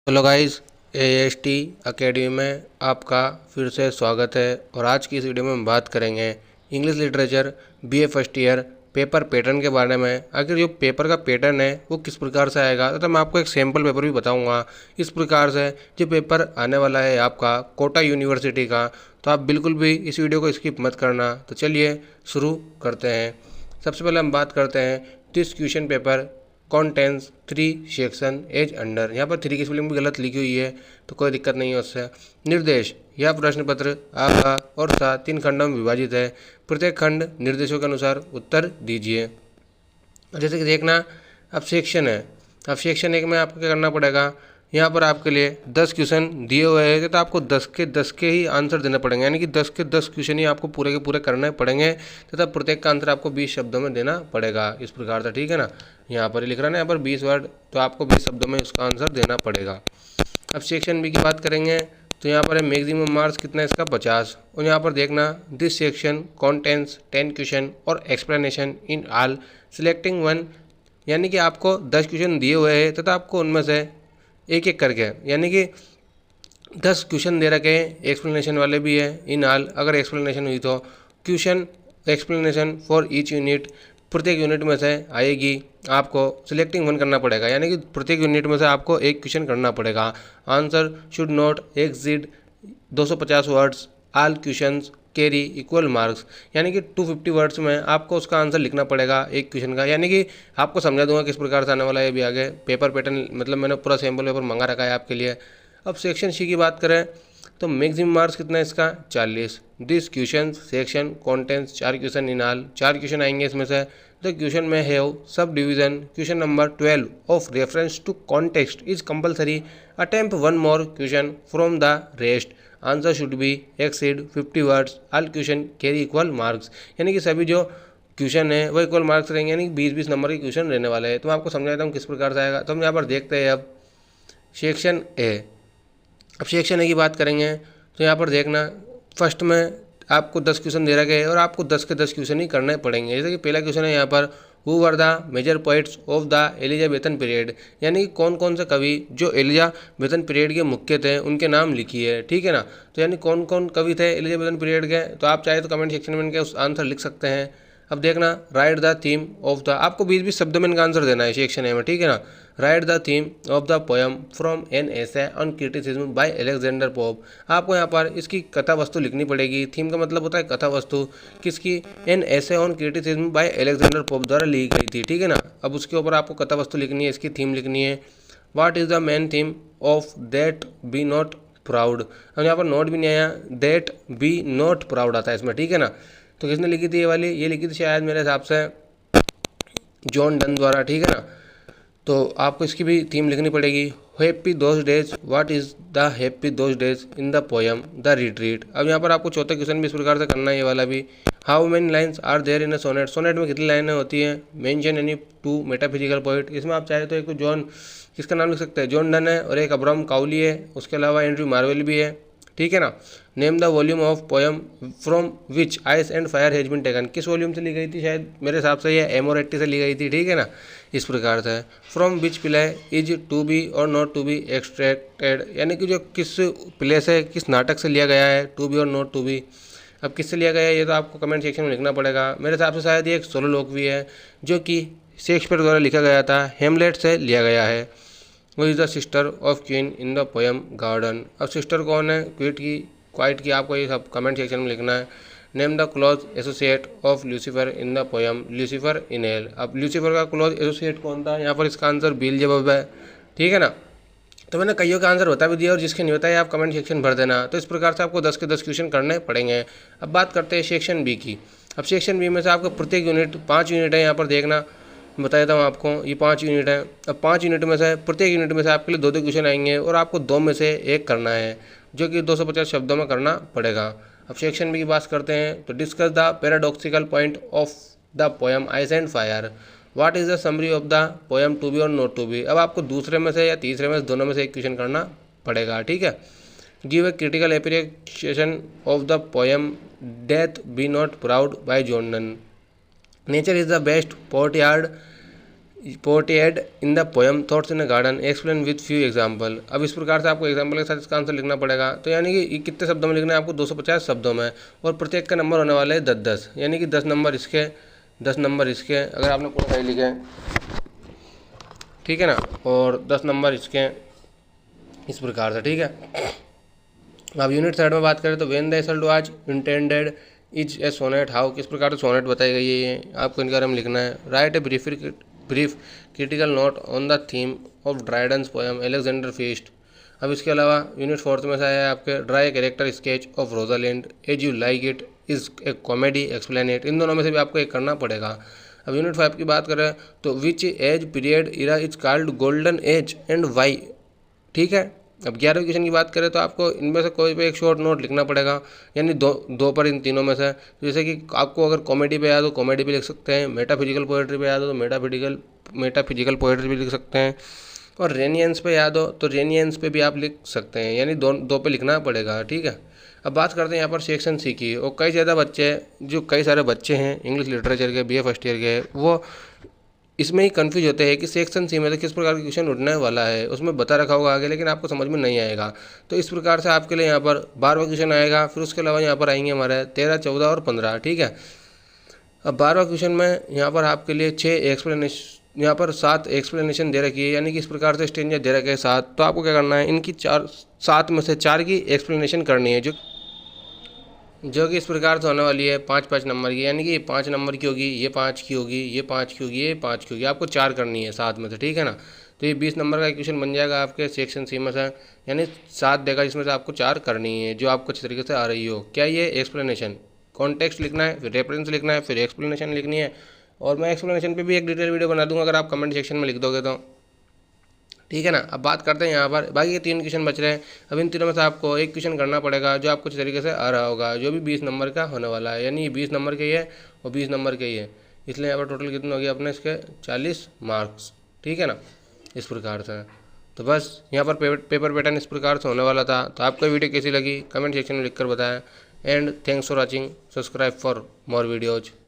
Hello guys, AST academy में आपका फिर से स्वागत है। और आज की इस वीडियो में हम बात करेंगे English literature BA first year paper pattern के बारे में। आखिर जो पेपर का पैटर्न है वो किस प्रकार से आएगा, तो मैं आपको एक सैम्पल पेपर भी बताऊंगा। इस प्रकार से जो पेपर आने वाला है आपका कोटा यूनिवर्सिटी का, तो आप बिल्कुल भी इस वीडियो को स्किप मत करना। तो चलिए शुरू करते हैं। सबसे पहले हम बात करते हैं this question paper contains 3 section as under. यहाँ पर 3 की स्पेलिंग भी गलत लिखी हुई है, तो कोई दिक्कत नहीं है उससे। निर्देश, यह प्रश्न पत्र आपका और 3 खंडों में विभाजित है। प्रत्येक खंड निर्देशों के अनुसार उत्तर दीजिए। जैसे कि देखना, अब सेक्शन है। अब सेक्शन 1 में आपको क्या करना पड़ेगा, यहाँ पर आपके लिए 10 क्वेश्चन दिए हुए हैं, तो आपको 10 के 10 के ही आंसर देने पड़ेंगे। यानी कि 10 के 10 क्वेश्चन ही आपको पूरे के पूरे करने पड़ेंगे, तथा प्रत्येक का आंसर आपको 20 शब्दों में देना पड़ेगा। इस प्रकार से, ठीक है ना। यहाँ पर लिख रहा है ना, यहाँ पर 20 वर्ड, तो आपको 20 शब्दों में उसका आंसर देना पड़ेगा। अब सेक्शन बी की बात करेंगे, तो यहाँ पर है मैक्सिमम मार्क्स कितना है इसका 50। और यहाँ पर देखना, दिस सेक्शन कॉन्टेंस 10 क्वेश्चन और explanation in all selecting one. यानी कि आपको 10 क्वेश्चन दिए हुए हैं, तथा आपको उनमें से एक एक करके, यानी कि 10 क्वेश्चन दे रखे हैं, एक्सप्लेनेशन वाले भी है इन ऑल। अगर एक्सप्लेनेशन हुई तो question explanation for each unit, प्रत्येक यूनिट में से आएगी। आपको सिलेक्टिंग वन करना पड़ेगा, यानी कि प्रत्येक यूनिट में से आपको एक क्वेश्चन करना पड़ेगा। Answer should not exceed 250 words, all questions carry equal marks. यानी कि 250 वर्ड्स में आपको उसका आंसर लिखना पड़ेगा एक क्वेश्चन का। यानी कि आपको समझा दूंगा किस प्रकार से आने वाला है भी आगे पेपर पैटर्न, मतलब मैंने पूरा सैम्पल पेपर मंगा रखा है आपके लिए। अब सेक्शन सी की बात करें, तो मैक्सिमम मार्क्स कितना है इसका 40। This question section contains 4 question in all, 4 question आएंगे इसमें से। द क्वेश्चन में have sub division, question number 12 of reference to context is compulsory, attempt one more question from the rest, answer should be exceed 50 words, all question carry equal marks. यानी कि सभी जो question है वो equal marks रहेंगे, यानी 20-20 number के question रहने वाले हैं। तो मैं आपको समझा देता हूँ किस प्रकार से आएगा। तो हम यहाँ पर देखते हैं अब सेक्शन ए। अब सेक्शन ए की बात करेंगे, तो यहाँ पर देखना, फर्स्ट में आपको 10 क्वेश्चन दे रखे हैं और आपको 10 के 10 क्वेश्चन ही करने पड़ेंगे। जैसे कि पहला क्वेश्चन है यहाँ पर, who were the major poets of the Elizabethan period. यानी कि कौन कौन से कवि जो एलिजाबेथन पीरियड के मुख्य थे उनके नाम लिखिए, ठीक है ना। तो यानी कौन कौन कवि थे एलिजाबेथन पीरियड के, तो आप चाहे तो कमेंट सेक्शन में इनके उस आंसर लिख सकते हैं। अब देखना, right the theme of the, आपको 20-20 शब्दों में इनका आंसर देना है सेक्शन ए में, ठीक है ना। Right the theme of the poem from an essay on criticism by Alexander pope. आपको यहाँ पर इसकी कथा वस्तु लिखनी पड़ेगी। थीम का मतलब होता है कथा वस्तु, किसकी, an essay on criticism by Alexander pope द्वारा लिखी गई थी, ठीक है ना। अब उसके ऊपर आपको कथा वस्तु लिखनी है, इसकी थीम लिखनी है। What is the main theme of that be not proud. अब यहाँ पर नोट भी नहीं आया, दैट बी नॉट प्राउड आता है इसमें, ठीक है ना। तो किसने लिखी थी ये वाली, ये लिखी थी शायद मेरे हिसाब से जॉन डन द्वारा, ठीक है ना। तो आपको इसकी भी थीम लिखनी पड़ेगी। Happy those days, what is the happy those days in the poem the retreat. अब यहाँ पर आपको चौथा क्वेश्चन भी इस प्रकार से करना है, ये वाला भी। How many lines are there in a sonnet, sonnet में कितनी लाइनें होती हैं। मेंशन एनी 2 मेटाफिजिकल पोइट, इसमें आप चाहे तो एक तो जॉन, किसका नाम लिख सकते हैं, जॉन डन है, और एक अब्राहम काउली है, उसके अलावा एंड्रयू मार्वेल भी है, ठीक है ना। Name the volume of poem from which ice and fire has been taken, किस वॉल्यूम से ली गई थी, शायद मेरे हिसाब से ये एमोरेट्टी से ली गई थी, ठीक है ना। इस प्रकार से from which play is to be or not to be extracted, यानी कि जो किस प्ले से, किस नाटक से लिया गया है, to be or not to be. अब किससे लिया गया है ये तो आपको कमेंट सेक्शन में लिखना पड़ेगा। मेरे हिसाब से शायद ये एक सोलो लोक भी है, जो कि शेक्सपियर द्वारा लिखा गया था, हेमलेट से लिया गया है। वो is the sister of queen in the poem garden. अब सिस्टर कौन है, क्वाइट की आपको ये सब कमेंट सेक्शन में लिखना है। Name the close associate of Lucifer in the poem Lucifer in hell. अब ल्यूसीफर का क्लोज एसोसिएट कौन था, यहाँ पर इसका आंसर बेल्जेबब है, ठीक है ना। तो मैंने कईयों का आंसर बता भी दिया, और जिसके नहीं बताया आप कमेंट सेक्शन भर देना। तो इस प्रकार से आपको 10 के 10 क्वेश्चन करने पड़ेंगे। अब बात करते हैं सेक्शन बी की। अब सेक्शन बी में से आपको प्रत्येक यूनिट 5 यूनिट है, यहाँ पर देखना बता देता हूँ आपको, ये 5 यूनिट है। अब 5 यूनिट में से प्रत्येक यूनिट में से आपके लिए 2-2 क्वेश्चन आएंगे, और आपको 2 में से एक करना है, जो कि 250 शब्दों में करना पड़ेगा। अब सेक्शन बी की बात करते हैं, तो discuss the paradoxical point of the poem ice and fire. What is the summary of the poem to be or not to be. अब आपको दूसरे में से या तीसरे में से दोनों में से एक क्वेश्चन करना पड़ेगा, ठीक है। Give a critical appreciation of the poem death B not proud bye John Donne. Nature is the best port yard portrayed in the poem thoughts in a garden explain with few example. अब इस प्रकार से आपको example के साथ इसका answer लिखना पड़ेगा। तो यानी कि कितने शब्दों में लिखना है आपको, 250 शब्दों में, और प्रत्येक का नंबर होने वाले 10-10, यानी कि 10 नंबर इसके, 10 नंबर इसके, अगर आपने पूरा सही लिखे, ठीक है ना, और 10 नंबर इसके, इस प्रकार से, ठीक है। अब यूनिट थर्ड में बात करें तो when the assault was intended is a sonnet how, किस प्रकार से सोनेट बताई गई है ये आपको इनके बारे में लिखना है। Right a brief critical note on the theme of Dryden's poem Alexander feast. अब इसके अलावा यूनिट फोर्थ में से आया है आपके dry character sketch of Rosalind as you like it is a comedy explain it. इन दोनों में से भी आपको एक करना पड़ेगा। अब यूनिट 5 की बात करें तो which age period era is called golden age and why, ठीक है। अब 11वें क्वेश्चन की बात करें तो आपको इनमें से कोई भी एक शॉर्ट नोट लिखना पड़ेगा, यानी दो पर इन तीनों में से। जैसे कि आपको अगर कॉमेडी पे याद हो कॉमेडी भी लिख सकते हैं, मेटाफिजिकल पोएट्री पे याद हो तो मेटाफिजिकल पोएट्री भी लिख सकते हैं, और रेनियंस पे याद हो तो रेनियंस पे भी आप लिख सकते हैं, यानी दो पे लिखना पड़ेगा, ठीक है। अब बात करते हैं यहाँ पर सेक्शन सी की, और कई सारे बच्चे हैं इंग्लिश लिटरेचर के BA फर्स्ट ईयर के, वो इसमें ही कन्फ्यूज होते हैं कि सेक्शन सी में से किस प्रकार का क्वेश्चन उठने वाला है। उसमें बता रखा होगा आगे, लेकिन आपको समझ में नहीं आएगा। तो इस प्रकार से आपके लिए यहाँ पर 12वां क्वेश्चन आएगा, फिर उसके अलावा यहाँ पर आएंगे हमारे 13, 14 और 15, ठीक है। अब 12वां क्वेश्चन में यहाँ पर आपके लिए 7 एक्सप्लेनेशन दे रखी है, यानी कि इस प्रकार से स्टेंजर दे रखे हैं 7। तो आपको क्या करना है, इनकी 7 में से 4 की एक्सप्लेनेशन करनी है, जो कि इस प्रकार से होने वाली है 5-5 नंबर की, यानी कि ये 5 नंबर की होगी, ये 5 की होगी, ये 5 की होगी, ये 5 की होगी। आपको 4 करनी है 7 में से, ठीक है ना। तो ये 20 नंबर का क्वेश्चन बन जाएगा आपके सेक्शन सी में से, यानी 7 देगा जिसमें से आपको 4 करनी है, जो आपको अच्छी तरीके से आ रही हो। क्या ये एक्सप्लेनेशन, कॉन्टेक्स्ट लिखना है, फिर रेफरेंस लिखना है, फिर एक्सप्लेनेशन लिखनी है, और मैं एक्सप्लेनेशन पे भी एक डिटेल वीडियो बना दूंगा अगर आप कमेंट सेक्शन में लिख दोगे तो, ठीक है ना। अब बात करते हैं यहाँ पर बाकी के 3 क्वेश्चन बच रहे हैं। अब इन तीनों में से आपको एक क्वेश्चन करना पड़ेगा जो आपको अच्छी तरीके से आ रहा होगा, जो भी 20 नंबर का होने वाला है, यानी ये 20 नंबर के ही है और 20 नंबर के ही है, इसलिए यहाँ पर टोटल कितने हो गए अपने इसके 40 मार्क्स, ठीक है ना, इस प्रकार से। तो बस यहाँ पर पेपर पैटर्न इस प्रकार से होने वाला था। तो आपको वीडियो कैसी लगी कमेंट सेक्शन में लिखकर बताएं, and thanks for watching, subscribe for more videos.